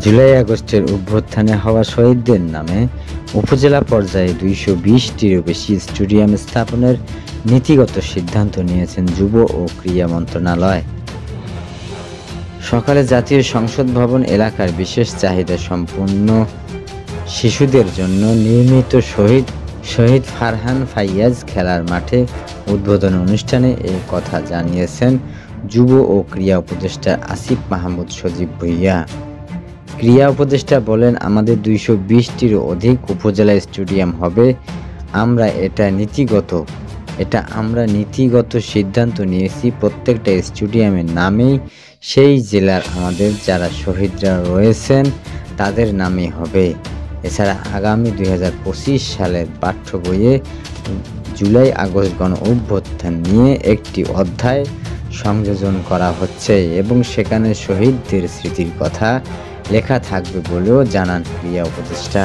জুলাই আগস্টের অভ্যুত্থানে হওয়া শহীদদের নামে উপজেলা পর্যায়ে 220টিরও বেশি স্টেডিয়াম স্থাপনের নীতিগত সিদ্ধান্ত নিয়েছেন যুব ও ক্রীড়া মন্ত্রণালয়। সকালে জাতীয় সংসদ ভবন এলাকার বিশেষ চাহিদা সম্পন্ন শিশুদের জন্য নির্মিত শহীদ ফারহান ফাইয়াজ খেলার মাঠে উদ্বোধন অনুষ্ঠানে এই কথা জানিয়েছেন যুব ও ক্রীড়া উপদেষ্টা আসিফ মাহমুদ সজীব ভূঁইয়া। ক্রীড়া উপদেষ্টা বলেন, আমাদের 220টিরও অধিক উপজেলা স্টেডিয়াম হবে। আমরা নীতিগত সিদ্ধান্ত নিয়েছি। প্রত্যেকটা স্টেডিয়ামের নামেই সেই জেলার আমাদের যারা শহীদরা রয়েছেন তাদের নামে হবে। এছাড়া আগামী 2025 সালের পাঠ্য বইয়ে জুলাই আগস্ট গণ অভ্যুত্থান নিয়ে একটি অধ্যায় সংযোজন করা হচ্ছে এবং সেখানে শহীদদের স্মৃতির কথা লেখা থাকবে বলেও জানান ক্রীড়া উপদেষ্টা।